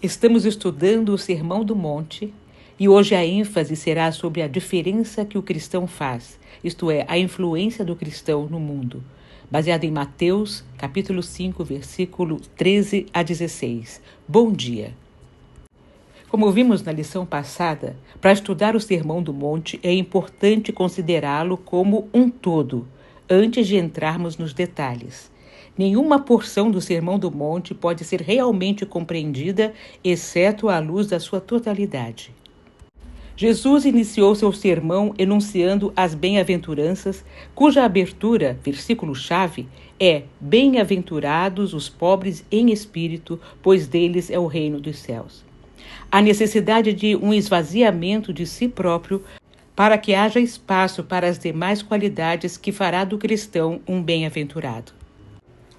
Estamos estudando o Sermão do Monte e hoje a ênfase será sobre a diferença que o cristão faz, isto é, a influência do cristão no mundo, baseado em Mateus, capítulo 5, versículo 13 a 16. Bom dia! Como vimos na lição passada, para estudar o Sermão do Monte é importante considerá-lo como um todo, antes de entrarmos nos detalhes. Nenhuma porção do Sermão do Monte pode ser realmente compreendida, exceto à luz da sua totalidade. Jesus iniciou seu sermão enunciando as bem-aventuranças, cuja abertura, versículo-chave, é Bem-aventurados os pobres em espírito, pois deles é o reino dos céus. A necessidade de um esvaziamento de si próprio para que haja espaço para as demais qualidades que fará do cristão um bem-aventurado.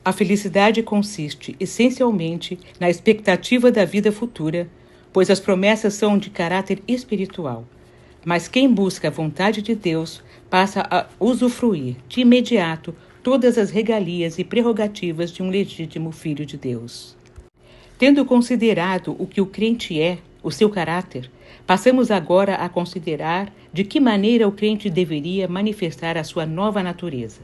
A felicidade consiste, essencialmente, na expectativa da vida futura, pois as promessas são de caráter espiritual. Mas quem busca a vontade de Deus passa a usufruir, de imediato, todas as regalias e prerrogativas de um legítimo filho de Deus. Tendo considerado o que o crente é, o seu caráter, passamos agora a considerar de que maneira o crente deveria manifestar a sua nova natureza.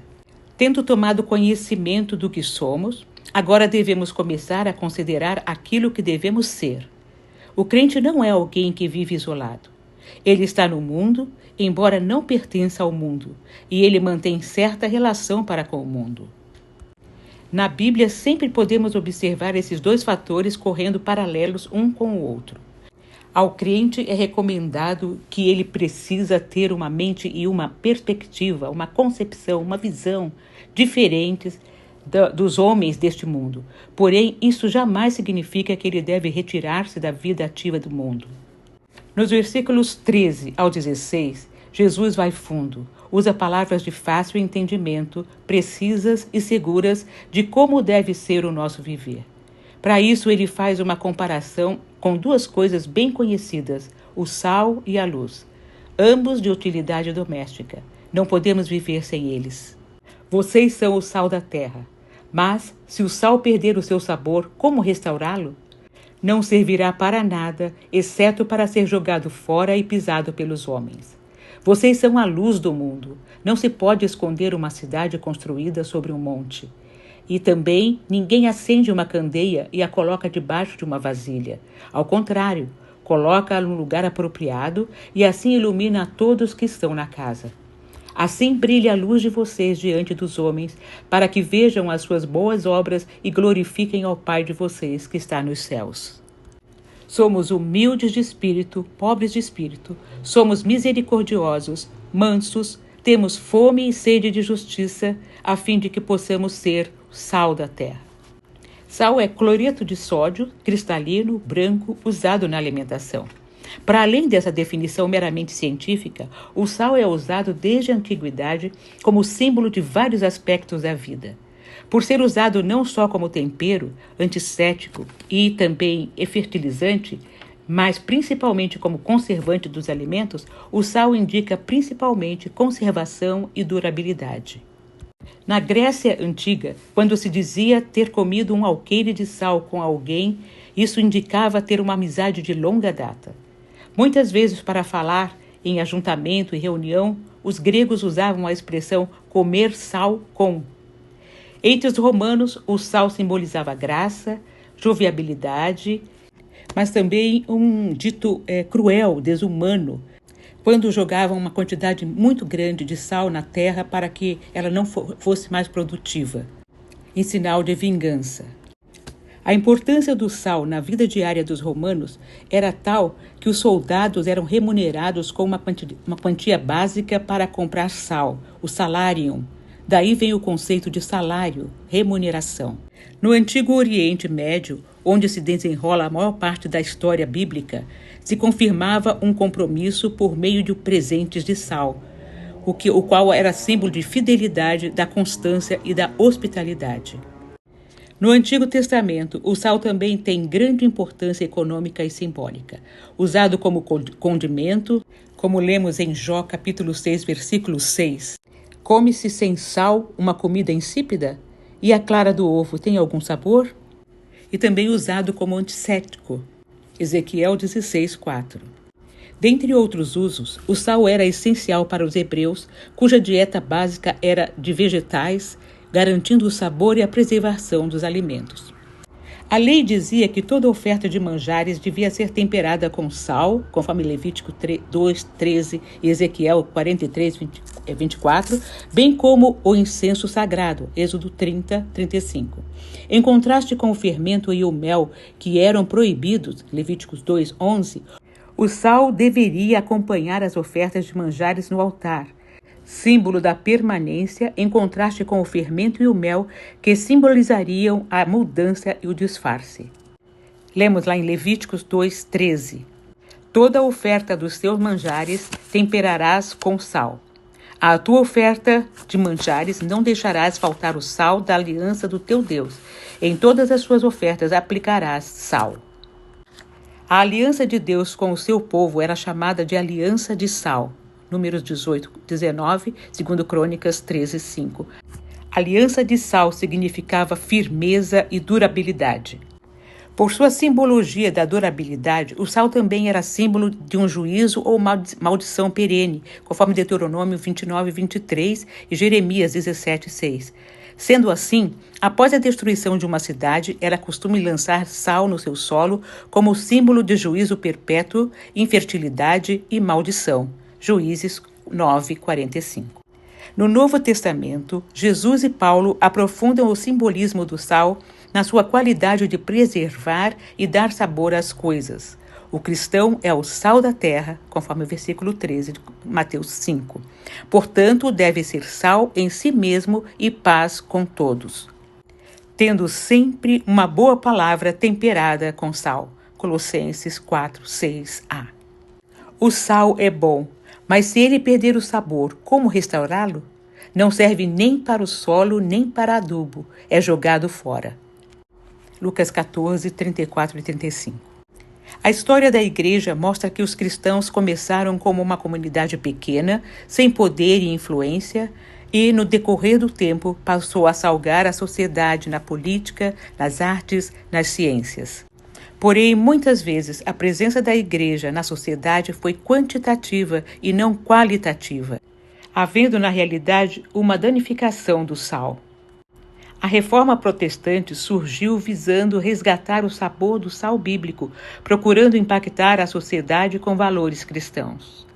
Tendo tomado conhecimento do que somos, agora devemos começar a considerar aquilo que devemos ser. O crente não é alguém que vive isolado. Ele está no mundo, embora não pertença ao mundo, e ele mantém certa relação para com o mundo. Na Bíblia sempre podemos observar esses dois fatores correndo paralelos um com o outro. Ao crente é recomendado que ele precisa ter uma mente e uma perspectiva, uma concepção, uma visão diferentes dos homens deste mundo. Porém, isso jamais significa que ele deve retirar-se da vida ativa do mundo. Nos versículos 13 ao 16, Jesus vai fundo, usa palavras de fácil entendimento, precisas e seguras de como deve ser o nosso viver. Para isso, ele faz uma comparação com duas coisas bem conhecidas, o sal e a luz, ambos de utilidade doméstica. Não podemos viver sem eles. Vocês são o sal da terra, mas se o sal perder o seu sabor, como restaurá-lo? Não servirá para nada, exceto para ser jogado fora e pisado pelos homens. Vocês são a luz do mundo. Não se pode esconder uma cidade construída sobre um monte. E também ninguém acende uma candeia e a coloca debaixo de uma vasilha. Ao contrário, coloca-a no lugar apropriado e assim ilumina a todos que estão na casa. Assim brilha a luz de vocês diante dos homens, para que vejam as suas boas obras e glorifiquem ao Pai de vocês que está nos céus. Somos humildes de espírito, pobres de espírito, somos misericordiosos, mansos, temos fome e sede de justiça, a fim de que possamos ser sal da terra. Sal é cloreto de sódio, cristalino, branco, usado na alimentação. Para além dessa definição meramente científica, o sal é usado desde a antiguidade como símbolo de vários aspectos da vida. Por ser usado não só como tempero, antisséptico e também fertilizante, mas principalmente como conservante dos alimentos, o sal indica principalmente conservação e durabilidade. Na Grécia Antiga, quando se dizia ter comido um alqueire de sal com alguém, isso indicava ter uma amizade de longa data. Muitas vezes, para falar em ajuntamento e reunião, os gregos usavam a expressão comer sal com. Entre os romanos, o sal simbolizava graça, jovialidade, mas também um dito cruel, desumano, quando jogavam uma quantidade muito grande de sal na terra para que ela não fosse mais produtiva, em sinal de vingança. A importância do sal na vida diária dos romanos era tal que os soldados eram remunerados com uma quantia básica para comprar sal, o salarium. Daí vem o conceito de salário, remuneração. No Antigo Oriente Médio, onde se desenrola a maior parte da história bíblica, se confirmava um compromisso por meio de presentes de sal, o qual era símbolo de fidelidade, da constância e da hospitalidade. No Antigo Testamento, o sal também tem grande importância econômica e simbólica. Usado como condimento, como lemos em Jó capítulo 6, versículo 6. Come-se sem sal uma comida insípida? E a clara do ovo tem algum sabor? E também usado como antisséptico. Ezequiel 16:4. Dentre outros usos, o sal era essencial para os hebreus, cuja dieta básica era de vegetais, garantindo o sabor e a preservação dos alimentos. A lei dizia que toda oferta de manjares devia ser temperada com sal, conforme Levítico 2:13 e Ezequiel 43:24, bem como o incenso sagrado, Êxodo 30:35. Em contraste com o fermento e o mel, que eram proibidos, Levíticos 2:11, o sal deveria acompanhar as ofertas de manjares no altar, símbolo da permanência, em contraste com o fermento e o mel, que simbolizariam a mudança e o disfarce. Lemos lá em Levíticos 2:13. Toda oferta dos teus manjares temperarás com sal. À tua oferta de manjares não deixarás faltar o sal da aliança do teu Deus. Em todas as suas ofertas aplicarás sal. A aliança de Deus com o seu povo era chamada de aliança de sal. Números 18:19, 2 Crônicas 13:5. Aliança de sal significava firmeza e durabilidade. Por sua simbologia da durabilidade, o sal também era símbolo de um juízo ou maldição perene, conforme Deuteronômio 29:23 e Jeremias 17:6. Sendo assim, após a destruição de uma cidade, era costume lançar sal no seu solo como símbolo de juízo perpétuo, infertilidade e maldição. Juízes 9:45. No Novo Testamento, Jesus e Paulo aprofundam o simbolismo do sal na sua qualidade de preservar e dar sabor às coisas. O cristão é o sal da terra, conforme o versículo 13 de Mateus 5. Portanto, deve ser sal em si mesmo e paz com todos, tendo sempre uma boa palavra temperada com sal. Colossenses 4:6a. O sal é bom, mas se ele perder o sabor, como restaurá-lo? Não serve nem para o solo, nem para adubo. É jogado fora. Lucas 14:34 e 35. A história da igreja mostra que os cristãos começaram como uma comunidade pequena, sem poder e influência, e, no decorrer do tempo, passou a salgar a sociedade na política, nas artes, nas ciências. Porém, muitas vezes, a presença da igreja na sociedade foi quantitativa e não qualitativa, havendo, na realidade, uma danificação do sal. A reforma protestante surgiu visando resgatar o sabor do sal bíblico, procurando impactar a sociedade com valores cristãos.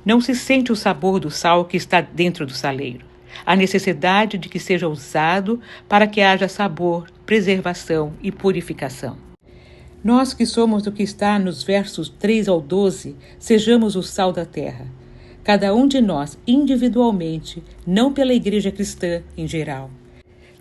Não se sente o sabor do sal que está dentro do saleiro. A necessidade de que seja usado para que haja sabor, preservação e purificação. Nós que somos o que está nos versos 3 ao 12, sejamos o sal da terra. Cada um de nós individualmente, não pela igreja cristã em geral.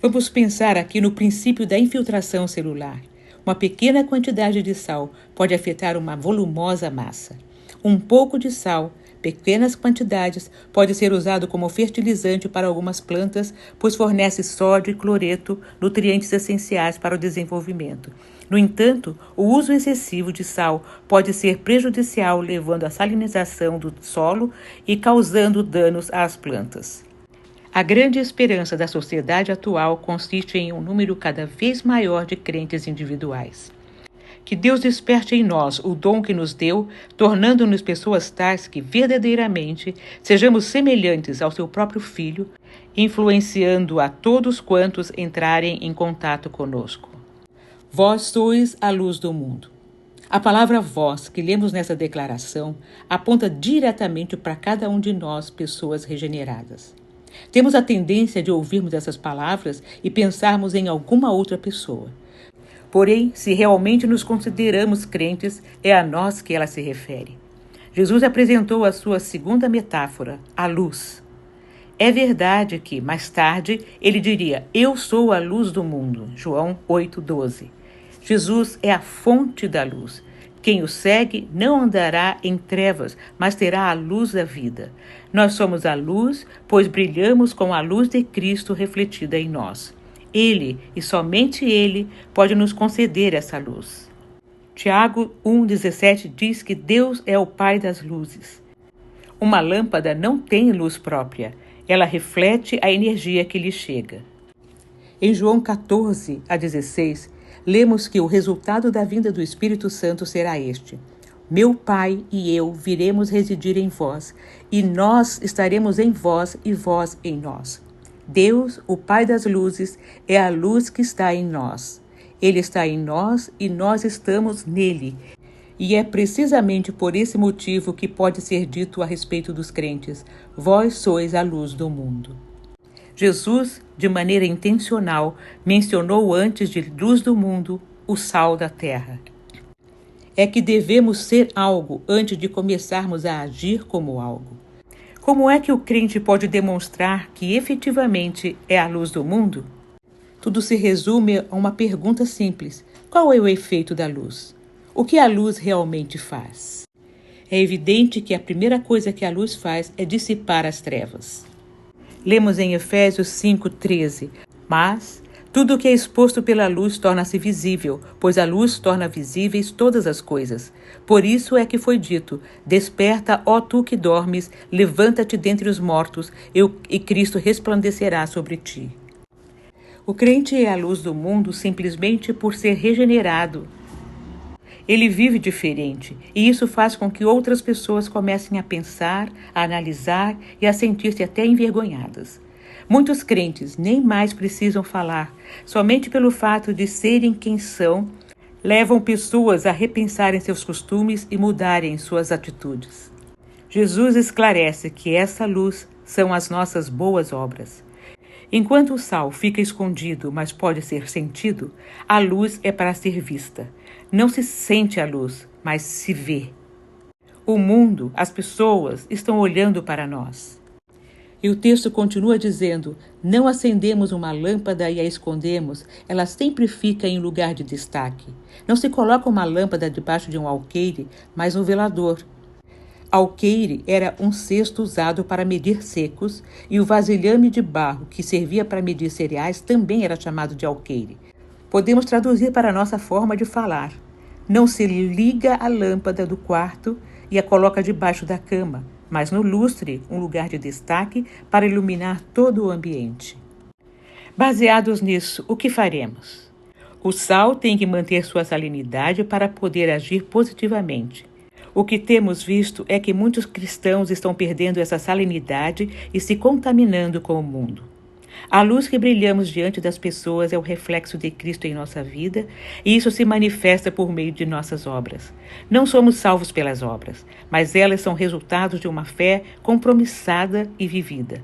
Vamos pensar aqui no princípio da infiltração celular. Uma pequena quantidade de sal pode afetar uma volumosa massa. Um pouco de sal, pequenas quantidades, pode ser usado como fertilizante para algumas plantas, pois fornece sódio e cloreto, nutrientes essenciais para o desenvolvimento. No entanto, o uso excessivo de sal pode ser prejudicial, levando à salinização do solo e causando danos às plantas. A grande esperança da sociedade atual consiste em um número cada vez maior de crentes individuais. Que Deus desperte em nós o dom que nos deu, tornando-nos pessoas tais que verdadeiramente sejamos semelhantes ao seu próprio Filho, influenciando a todos quantos entrarem em contato conosco. Vós sois a luz do mundo. A palavra vós, que lemos nessa declaração, aponta diretamente para cada um de nós, pessoas regeneradas. Temos a tendência de ouvirmos essas palavras e pensarmos em alguma outra pessoa. Porém, se realmente nos consideramos crentes, é a nós que ela se refere. Jesus apresentou a sua segunda metáfora, a luz. É verdade que, mais tarde, ele diria, eu sou a luz do mundo, João 8:12. Jesus é a fonte da luz. Quem o segue não andará em trevas, mas terá a luz da vida. Nós somos a luz, pois brilhamos com a luz de Cristo refletida em nós. Ele, e somente Ele, pode nos conceder essa luz. Tiago 1,17 diz que Deus é o Pai das luzes. Uma lâmpada não tem luz própria, ela reflete a energia que lhe chega. Em João 14:16, lemos que o resultado da vinda do Espírito Santo será este: meu Pai e eu viremos residir em vós, e nós estaremos em vós e vós em nós. Deus, o Pai das luzes, é a luz que está em nós. Ele está em nós e nós estamos nele. E é precisamente por esse motivo que pode ser dito a respeito dos crentes: vós sois a luz do mundo. Jesus, de maneira intencional, mencionou antes de luz do mundo o sal da terra. É que devemos ser algo antes de começarmos a agir como algo. Como é que o crente pode demonstrar que efetivamente é a luz do mundo? Tudo se resume a uma pergunta simples: qual é o efeito da luz? O que a luz realmente faz? É evidente que a primeira coisa que a luz faz é dissipar as trevas. Lemos em Efésios 5:13, mas tudo o que é exposto pela luz torna-se visível, pois a luz torna visíveis todas as coisas. Por isso é que foi dito: desperta, ó tu que dormes, levanta-te dentre os mortos, e Cristo resplandecerá sobre ti. O crente é a luz do mundo simplesmente por ser regenerado. Ele vive diferente, e isso faz com que outras pessoas comecem a pensar, a analisar e a sentir-se até envergonhadas. Muitos crentes nem mais precisam falar, somente pelo fato de serem quem são, levam pessoas a repensarem seus costumes e mudarem suas atitudes. Jesus esclarece que essa luz são as nossas boas obras. Enquanto o sal fica escondido, mas pode ser sentido, a luz é para ser vista. Não se sente a luz, mas se vê. O mundo, as pessoas, estão olhando para nós. E o texto continua dizendo: não acendemos uma lâmpada e a escondemos, ela sempre fica em lugar de destaque. Não se coloca uma lâmpada debaixo de um alqueire, mas um velador. Alqueire era um cesto usado para medir secos, e o vasilhame de barro que servia para medir cereais também era chamado de alqueire. Podemos traduzir para a nossa forma de falar: não se liga a lâmpada do quarto e a coloca debaixo da cama, mas no lustre, um lugar de destaque para iluminar todo o ambiente. Baseados nisso, o que faremos? O sal tem que manter sua salinidade para poder agir positivamente. O que temos visto é que muitos cristãos estão perdendo essa salinidade e se contaminando com o mundo. A luz que brilhamos diante das pessoas é o reflexo de Cristo em nossa vida, e isso se manifesta por meio de nossas obras. Não somos salvos pelas obras, mas elas são resultados de uma fé compromissada e vivida.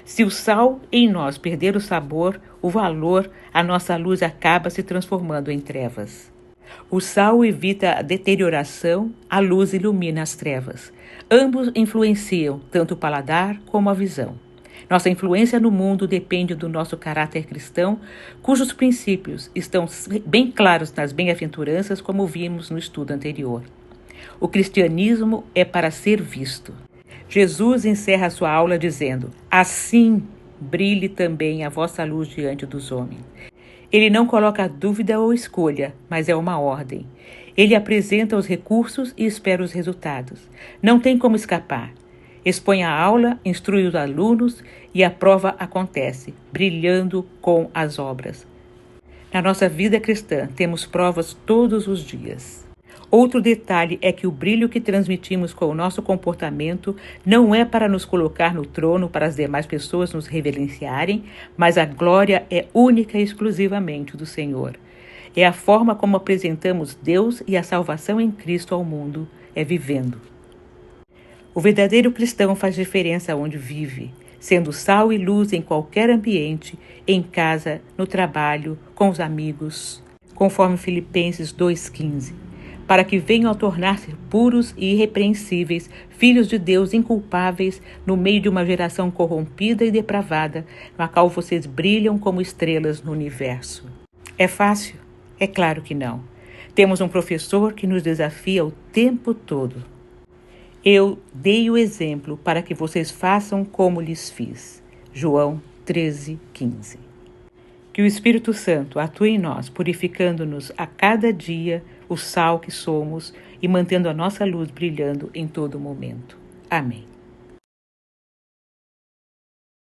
Se o sal em nós perder o sabor, o valor, a nossa luz acaba se transformando em trevas. O sal evita a deterioração, a luz ilumina as trevas. Ambos influenciam tanto o paladar como a visão. Nossa influência no mundo depende do nosso caráter cristão, cujos princípios estão bem claros nas bem-aventuranças, como vimos no estudo anterior. O cristianismo é para ser visto. Jesus encerra sua aula dizendo: assim brilhe também a vossa luz diante dos homens. Ele não coloca dúvida ou escolha, mas é uma ordem. Ele apresenta os recursos e espera os resultados. Não tem como escapar. Expõe a aula, instrui os alunos e a prova acontece, brilhando com as obras. Na nossa vida cristã, temos provas todos os dias. Outro detalhe é que o brilho que transmitimos com o nosso comportamento não é para nos colocar no trono para as demais pessoas nos reverenciarem, mas a glória é única e exclusivamente do Senhor. É a forma como apresentamos Deus e a salvação em Cristo ao mundo, é vivendo. O verdadeiro cristão faz diferença onde vive, sendo sal e luz em qualquer ambiente, em casa, no trabalho, com os amigos, conforme Filipenses 2,15, para que venham a tornar-se puros e irrepreensíveis, filhos de Deus inculpáveis, no meio de uma geração corrompida e depravada, na qual vocês brilham como estrelas no universo. É fácil? É claro que não. Temos um professor que nos desafia o tempo todo. Eu dei o exemplo para que vocês façam como lhes fiz. João 13,15. Que o Espírito Santo atue em nós, purificando-nos a cada dia o sal que somos e mantendo a nossa luz brilhando em todo momento. Amém.